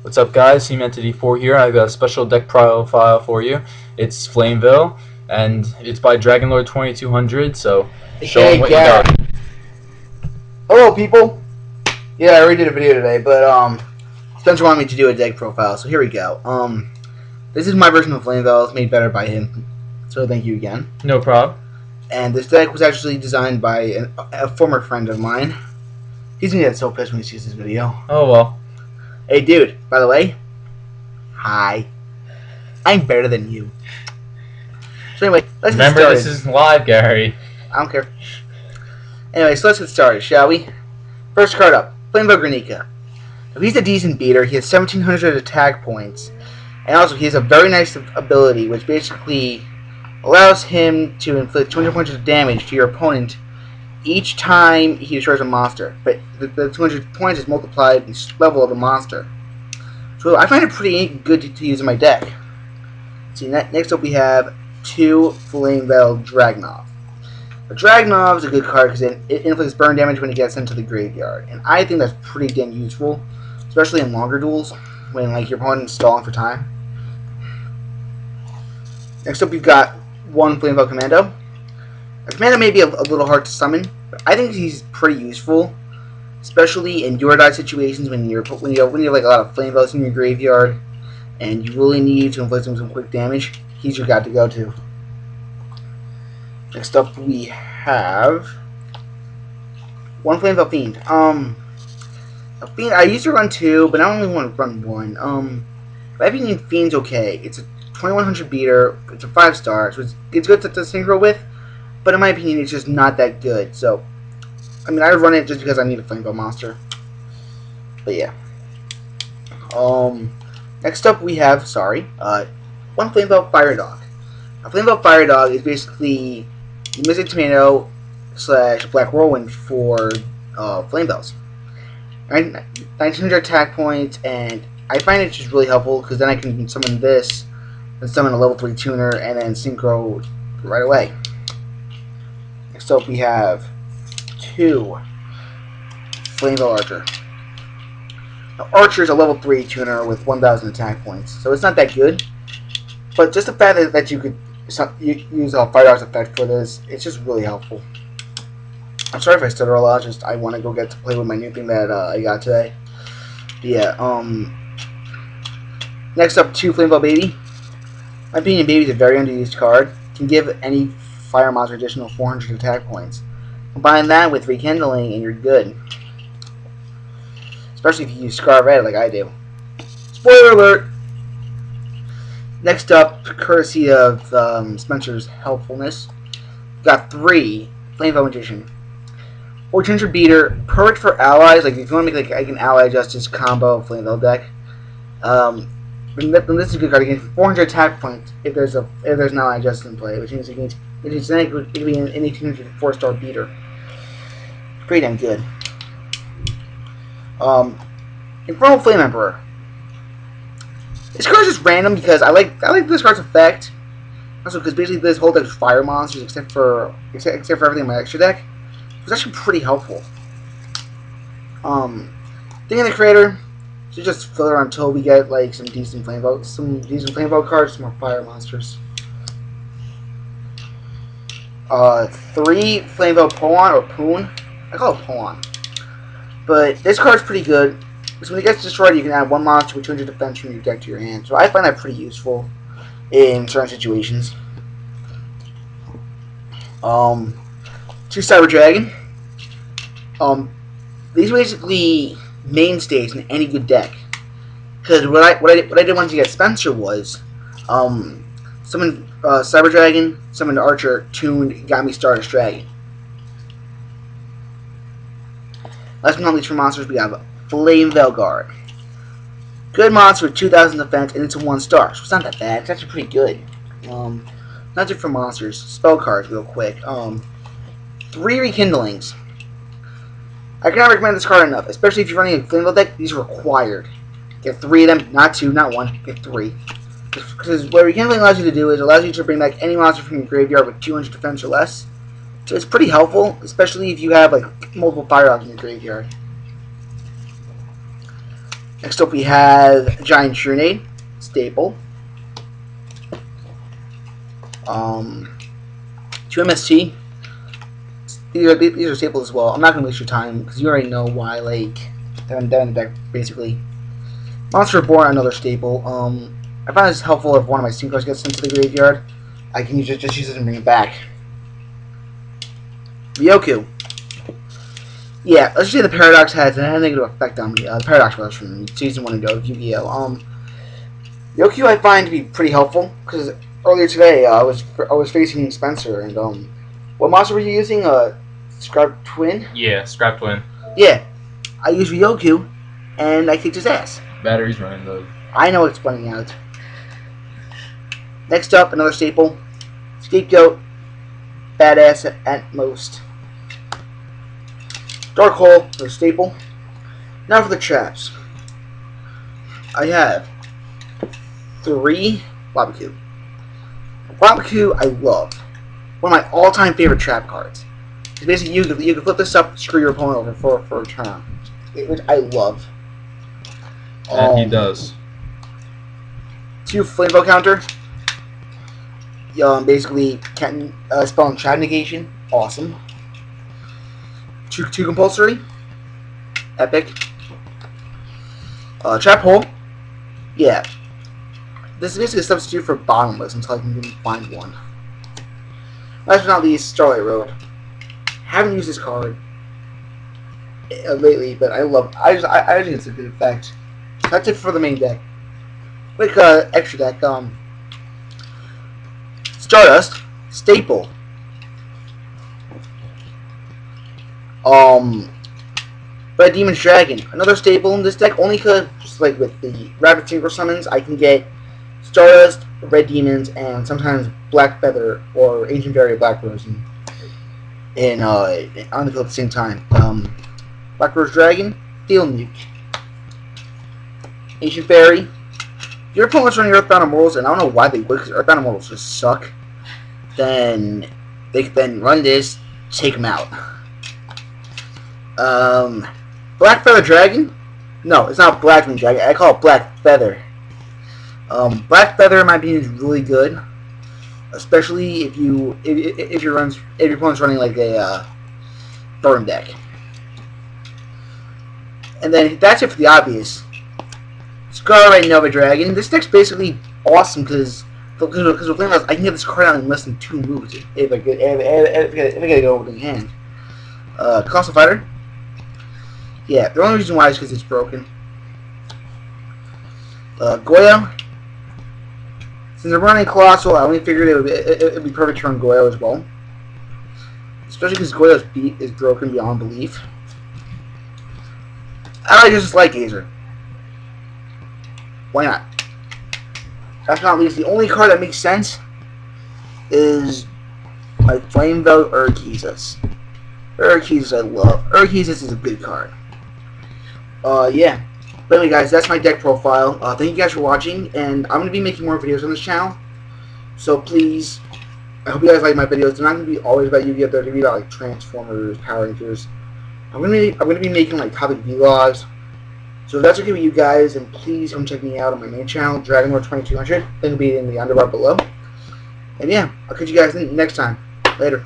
What's up, guys? Entity4 here. I got a special deck profile for you. It's Flamevell, and it's by Dragonlord 2200. So show them what you got. Hello, people. Yeah, I already did a video today, but Spencer wanted me to do a deck profile, so here we go. This is my version of Flamevell. It's made better by him, so thank you again. No problem. And this deck was actually designed by a former friend of mine. He's gonna get so pissed when he sees this video. Oh well. Hey, dude. By the way, hi. I'm better than you. So anyway, let's get started. Remember, this is live, Gary. I don't care. Anyway, so let's get started, shall we? First card up, Flamevell Granica. If he's a decent beater, he has 1,700 attack points, and also he has a very nice ability, which basically allows him to inflict 200 points of damage to your opponent each time he destroys a monster. But the 200 points is multiplied in the level of the monster. So I find it pretty good to use in my deck. See, next up we have 2 Flamevell Dragunov. A Dragunov is a good card because it inflicts burn damage when it gets into the graveyard, and I think that's pretty damn useful, especially in longer duels when like your opponent's stalling for time. Next up, we've got 1 Flamevell Commando. A Commando may be a little hard to summon, but I think he's pretty useful, especially in your die situations when you have like a lot of Flamevells in your graveyard, and you really need to inflict some quick damage. He's your guy to go to. Next up, we have 1 Flamevell Fiend. A Fiend, I used to run 2, but I only want to run 1. I think Fiend's okay. It's a 2100 beater. It's a 5-star, so it's good to synchro with, but in my opinion, it's just not that good. So, I mean, I run it just because I need a Flamevell monster. But yeah. Next up, we have 1 Flamevell Fire Dog. A Flamevell Fire Dog is basically Mystic Tomato / Black Whirlwind for Flamevells. 1900 attack points, and I find it just really helpful because then I can summon this, and summon a level 3 tuner, and then synchro right away. Next up, we have 2 Flamevell Archer. Now, Archer is a level 3 tuner with 1000 attack points, so it's not that good. But just the fact that you could use a Fire Dog's effect for this, it's just really helpful. I'm sorry if I stutter a lot, just I want to go get to play with my new thing that I got today. But yeah, next up, 2 Flamevell Baby. In my opinion, Baby is a very underused card. Can give any fire monster additional 400 attack points. Combine that with Rekindling and you're good. Especially if you use Scar Red like I do. Spoiler alert! Next up, courtesy of Spencer's helpfulness, got 3 Flamevell Magician. 1400 beater, perfect for allies. Like if you want to make like an ally justice combo Flamevell deck, then this is a good card. You get 400 attack points if there's an ally justice in play, which means it could be an 1800 4-star beater. Pretty damn good. Infernal Flame Emperor. This card's just random because I like this card's effect. Also, because basically this whole deck is fire monsters except for everything in my extra deck. It's actually pretty helpful. Thing in the creator, so just fill it until we get like some decent Flamevell cards, some more fire monsters. 3 Flamevell Poon or Poon. I call it Poon. But this card's pretty good. So when it gets destroyed, you can add 1 monster with 200 defense from your deck to your hand. So I find that pretty useful in certain situations. 2 Cyber Dragon. These are basically mainstays in any good deck. Because what I did once to get Spencer was summon Cyber Dragon, summon Archer, tuned, got me Stardust Dragon. Last but not least for monsters, we have Flamevell Guard. Good monster with 2000 defense, and it's a 1-star, so it's not that bad. It's actually pretty good. That's it for monsters. Spell cards, real quick. 3 Rekindlings. I cannot recommend this card enough, especially if you're running a Flamevell deck. These are required. Get 3 of them, not 2, not 1. Get 3. Because what Rekindling allows you to do is it allows you to bring back any monster from your graveyard with 200 defense or less. So it's pretty helpful, especially if you have like multiple Fire Dogs in your graveyard. Next up we have Giant Trunade, staple. 2 MST. These are staples as well. I'm not going to waste your time because you already know why. Like, they're in the deck basically. Monster Reborn, another staple. I find this helpful if one of my steam cards gets sent to the graveyard. I can just use it and bring it back. Ryoku. Yeah, let's just say the Paradox has a negative effect on me. The Paradox was from Season 1 ago of Yu-Gi-Oh! Ryoku I find to be pretty helpful because earlier today I was facing Spencer and what monster were you using? Scrap Twin? Yeah, Scrap Twin. Yeah. I used Ryoku and I kicked his ass. Battery's running though. I know it's running out. Next up, another staple. Scapegoat. Badass at most. Dark Hole, the staple. Now for the traps. I have 3 Barbecue. Barbecue I love. One of my all-time favorite trap cards. It's basically you can flip this up, screw your opponent over for a turn, which I love. And he does. 2 Flamevell counter. Basically can spell and trap negation. Awesome. 2 compulsory. Epic. Trap hole. Yeah. This is basically a substitute for bottomless until I can find one. Last but not least, Starlight Road. Haven't used this card lately, but I think it's a good effect. That's it for the main deck. Quick extra deck. Stardust, staple. Red Demon's Dragon, another staple in this deck. Only because, just like with the Rapid Synchro summons, I can get Stardust, Red Demons, and sometimes Black Feather or Ancient Fairy Black Rose on the field at the same time. Black Rose Dragon, Steel Nuke. Ancient Fairy. If your opponent's running Earthbound Immortals, and I don't know why they would, because Earthbound Immortals just suck, then they can then run this, take them out. Black Feather Dragon? No, it's not Black Wing Dragon. I call it Black Feather. Black Feather, in my opinion, is really good, especially if your opponent's running like a burn deck. And then that's it for the obvious. Scarlet Nova Dragon. This deck's basically awesome because with Flamevell, I can get this card out in less than 2 moves if I get it over the hand. Colossal Fighter. Yeah, the only reason why is because it's broken. Goyo. Since I'm running Colossal, I only figured it would be perfect to run Goyo as well. Especially because Goyo's beat is broken beyond belief. I just like Gazer. Why not? Last but not least, the only card that makes sense is my Flamevell Urquiza. Urquiza I love. Urquiza is a good card. Yeah. But anyway, guys, that's my deck profile. Thank you guys for watching, and I'm going to be making more videos on this channel. So please, I hope you guys like my videos. They're not going to be always about Yu-Gi-Oh! They're going to be about like Transformers, Power Rangers. I'm going to be making like topic vlogs. So if that's okay with you guys, then please come check me out on my main channel, Dragonlord 2200. Link will be in the underbar below. And yeah, I'll catch you guys next time. Later.